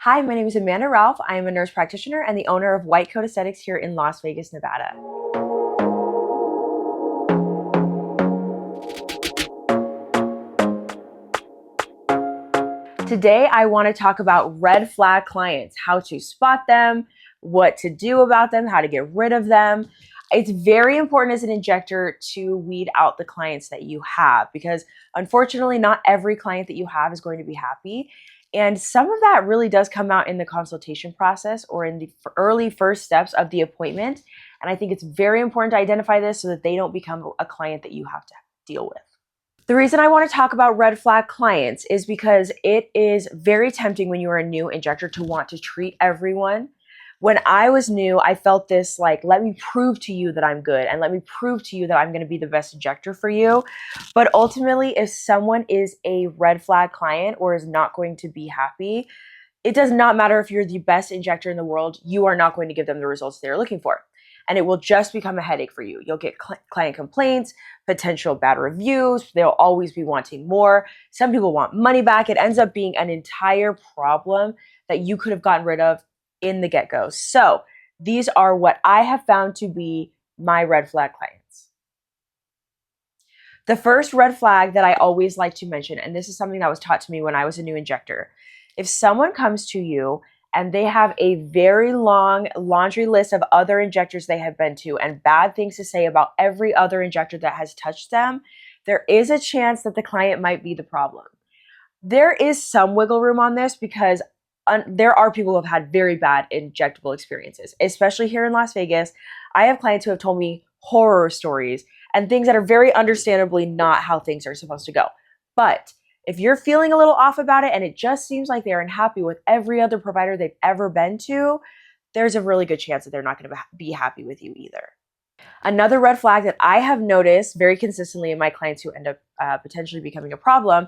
Hi, my name is Amanda Ralph. I am a nurse practitioner and the owner of White Coat Aesthetics here in Las Vegas, Nevada. Today, I want to talk about red flag clients, how to spot them, what to do about them, how to get rid of them. It's very important as an injector to weed out the clients that you have because unfortunately, not every client that you have is going to be happy. And some of that really does come out in the consultation process or in the early first steps of the appointment. And I think it's very important to identify this so that they don't become a client that you have to deal with. The reason I want to talk about red flag clients is because it is very tempting when you are a new injector to want to treat everyone. When I was new, I felt this like, let me prove to you that I'm good and let me prove to you that I'm going to be the best injector for you. But ultimately, if someone is a red flag client or is not going to be happy, it does not matter if you're the best injector in the world, you are not going to give them the results they're looking for. And it will just become a headache for you. You'll get client complaints, potential bad reviews. They'll always be wanting more. Some people want money back. It ends up being an entire problem that you could have gotten rid of in the get-go. So these are what I have found to be my red flag clients. The first red flag that I always like to mention, and this is something that was taught to me when I was a new injector, if someone comes to you and they have a very long laundry list of other injectors they have been to and bad things to say about every other injector that has touched them, there is a chance that the client might be the problem. There is some wiggle room on this because there are people who have had very bad injectable experiences, especially here in Las Vegas. I have clients who have told me horror stories and things that are very understandably not how things are supposed to go. But if you're feeling a little off about it and it just seems like they're unhappy with every other provider they've ever been to, there's a really good chance that they're not going to be happy with you either. Another red flag that I have noticed very consistently in my clients who end up potentially becoming a problem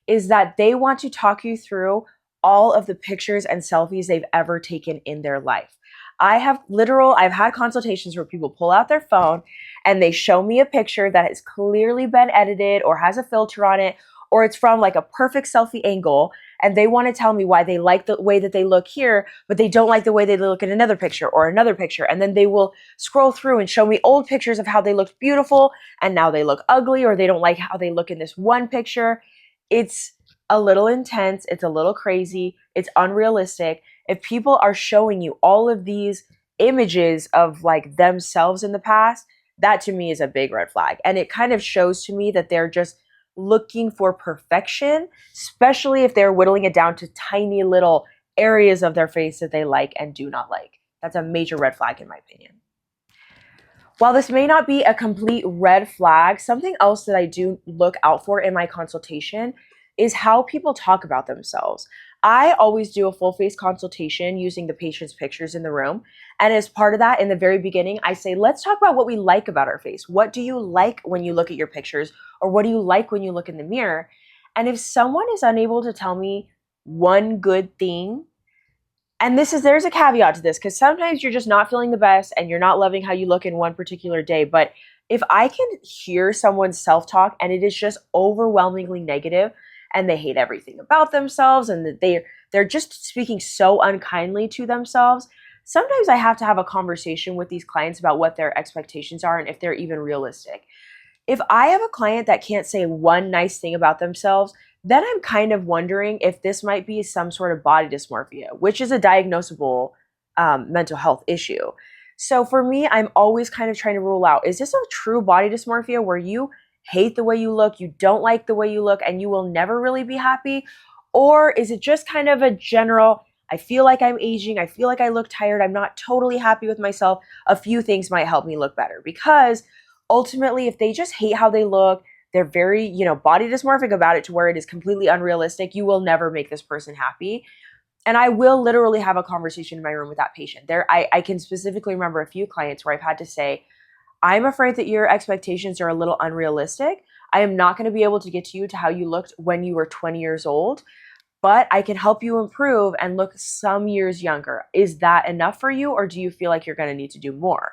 is that they want to talk you through all of the pictures and selfies they've ever taken in their life. I've had consultations where people pull out their phone and they show me a picture that has clearly been edited or has a filter on it, or it's from like a perfect selfie angle, and they want to tell me why they like the way that they look here, but they don't like the way they look in another picture or another picture. And then they will scroll through and show me old pictures of how they looked beautiful and now they look ugly, or they don't like how they look in this one picture. It's a little intense. It's a little crazy. It's unrealistic. If people are showing you all of these images of like themselves in the past, that to me is a big red flag. And it kind of shows to me that they're just looking for perfection, especially if they're whittling it down to tiny little areas of their face that they like and do not like. That's a major red flag in my opinion. While this may not be a complete red flag, something else that I do look out for in my consultation is how people talk about themselves. I always do a full face consultation using the patient's pictures in the room. And as part of that, in the very beginning, I say, let's talk about what we like about our face. What do you like when you look at your pictures? Or what do you like when you look in the mirror? And if someone is unable to tell me one good thing, and there's a caveat to this, because sometimes you're just not feeling the best and you're not loving how you look in one particular day. But if I can hear someone's self-talk and it is just overwhelmingly negative, and they hate everything about themselves, and that they're just speaking so unkindly to themselves, sometimes I have to have a conversation with these clients about what their expectations are and if they're even realistic. If I have a client that can't say one nice thing about themselves, then I'm kind of wondering if this might be some sort of body dysmorphia, which is a diagnosable mental health issue. So for me, I'm always kind of trying to rule out, is this a true body dysmorphia where you hate the way you look, you don't like the way you look, and you will never really be happy? Or is it just kind of a general, I feel like I'm aging, I feel like I look tired, I'm not totally happy with myself, a few things might help me look better? Because ultimately, if they just hate how they look, they're very, body dysmorphic about it to where it is completely unrealistic, you will never make this person happy. And I will literally have a conversation in my room with that patient. I can specifically remember a few clients where I've had to say, I'm afraid that your expectations are a little unrealistic. I am not going to be able to get to you to how you looked when you were 20 years old, but I can help you improve and look some years younger. Is that enough for you, or do you feel like you're going to need to do more?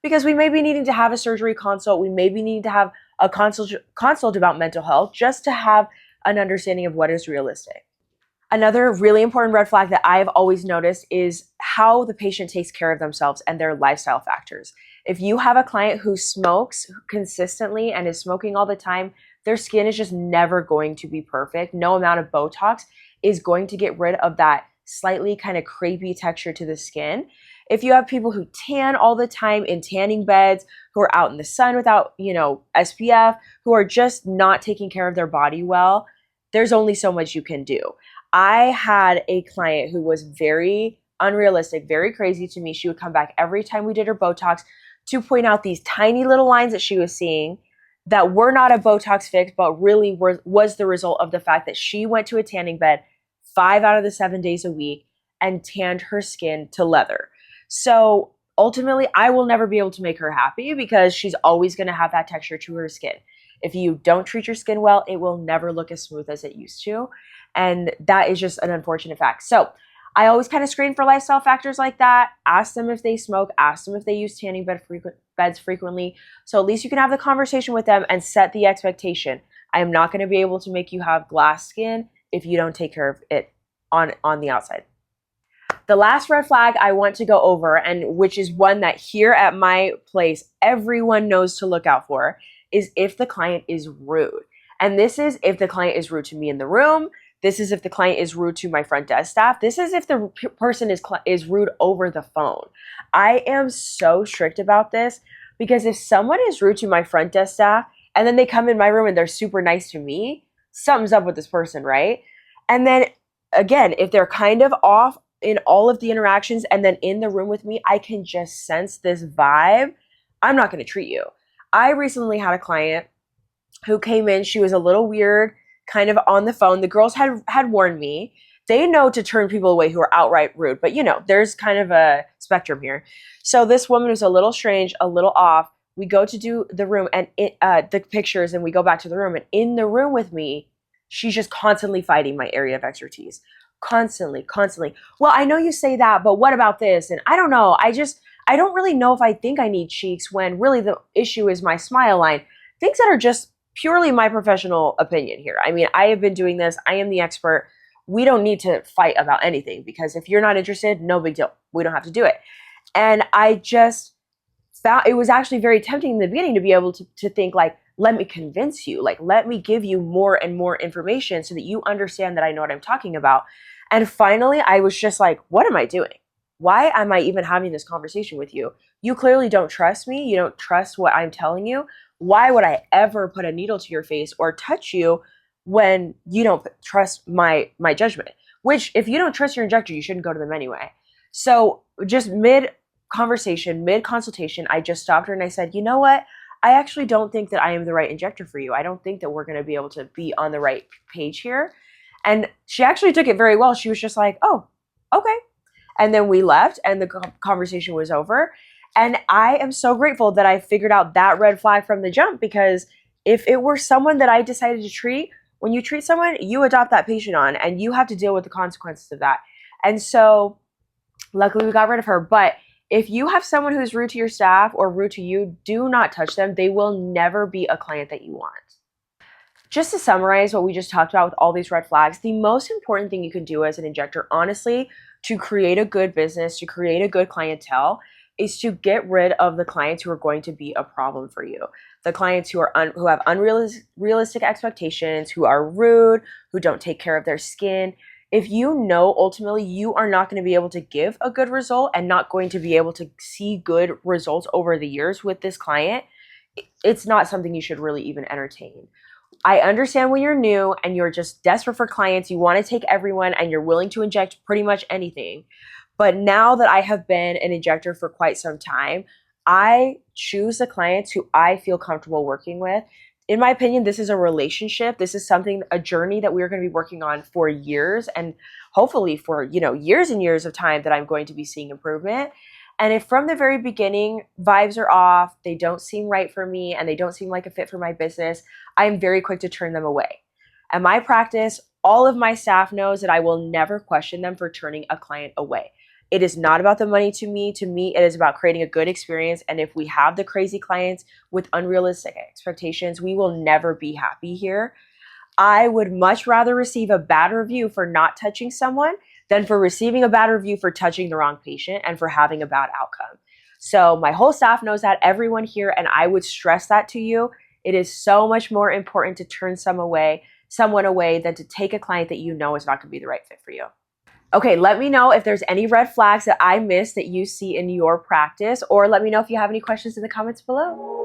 Because we may be needing to have a surgery consult. We may be needing to have a consult about mental health just to have an understanding of what is realistic. Another really important red flag that I've always noticed is how the patient takes care of themselves and their lifestyle factors. If you have a client who smokes consistently and is smoking all the time, their skin is just never going to be perfect. No amount of Botox is going to get rid of that slightly kind of crepey texture to the skin. If you have people who tan all the time in tanning beds, who are out in the sun without, SPF, who are just not taking care of their body well, there's only so much you can do. I had a client who was very unrealistic, very crazy to me. She would come back every time we did her Botox to point out these tiny little lines that she was seeing that were not a Botox fix, but really was the result of the fact that she went to a tanning bed 5 out of the 7 days a week and tanned her skin to leather. So ultimately, I will never be able to make her happy because she's always going to have that texture to her skin. If you don't treat your skin well, it will never look as smooth as it used to. And that is just an unfortunate fact. So I always kind of screen for lifestyle factors like that. Ask them if they smoke. Ask them if they use tanning beds frequently. So at least you can have the conversation with them and set the expectation. I am not going to be able to make you have glass skin if you don't take care of it on the outside. The last red flag I want to go over, and which is one that here at my place everyone knows to look out for, is if the client is rude. And this is if the client is rude to me in the room. This is if the client is rude to my front desk staff. This is if the person is rude over the phone. I am so strict about this because if someone is rude to my front desk staff and then they come in my room and they're super nice to me, something's up with this person, right? And then again, if they're kind of off in all of the interactions and then in the room with me, I can just sense this vibe. I'm not going to treat you. I recently had a client who came in. She was a little weird, kind of on the phone. The girls had warned me. They know to turn people away who are outright rude, but there's kind of a spectrum here. So this woman was a little strange, a little off. We go to do the room and the pictures, and we go back to the room. And in the room with me, she's just constantly fighting my area of expertise. Constantly. Well, I know you say that, but what about this? And I don't know. I don't really know if I think I need cheeks when really the issue is my smile line. Things that are just purely my professional opinion here. I mean, I have been doing this. I am the expert. We don't need to fight about anything because if you're not interested, no big deal. We don't have to do it. And I just found it was actually very tempting in the beginning to be able to think like, let me convince you, like, let me give you more and more information so that you understand that I know what I'm talking about. And finally, I was just like, what am I doing? Why am I even having this conversation with you? You clearly don't trust me. You don't trust what I'm telling you. Why would I ever put a needle to your face or touch you when you don't trust my judgment? Which, if you don't trust your injector, you shouldn't go to them anyway. So just mid-conversation, mid-consultation, I just stopped her and I said, you know what? I actually don't think that I am the right injector for you. I don't think that we're going to be able to be on the right page here. And she actually took it very well. She was just like, oh, okay. And then we left and the conversation was over. And I am so grateful that I figured out that red flag from the jump, because if it were someone that I decided to treat, when you treat someone, you adopt that patient on and you have to deal with the consequences of that. And so luckily we got rid of her. But if you have someone who's rude to your staff or rude to you, do not touch them. They will never be a client that you want. Just to summarize what we just talked about with all these red flags, the most important thing you can do as an injector, honestly, to create a good business, to create a good clientele, is to get rid of the clients who are going to be a problem for you. The clients who have unrealistic expectations, who are rude, who don't take care of their skin. If you know ultimately you are not going to be able to give a good result and not going to be able to see good results over the years with this client, it's not something you should really even entertain. I understand when you're new and you're just desperate for clients, you want to take everyone and you're willing to inject pretty much anything. But now that I have been an injector for quite some time, I choose the clients who I feel comfortable working with. In my opinion, this is a relationship. This is a journey that we're going to be working on for years, and hopefully for, years and years of time that I'm going to be seeing improvement. And if from the very beginning vibes are off, they don't seem right for me, and they don't seem like a fit for my business, I'm very quick to turn them away. At my practice, all of my staff knows that I will never question them for turning a client away. It is not about the money to me. To me, it is about creating a good experience. And if we have the crazy clients with unrealistic expectations, we will never be happy here. I would much rather receive a bad review for not touching someone than for receiving a bad review for touching the wrong patient and for having a bad outcome. So my whole staff knows that, everyone here, and I would stress that to you. It is so much more important to turn someone away than to take a client that you know is not going to be the right fit for you. Okay, let me know if there's any red flags that I missed that you see in your practice, or let me know if you have any questions in the comments below.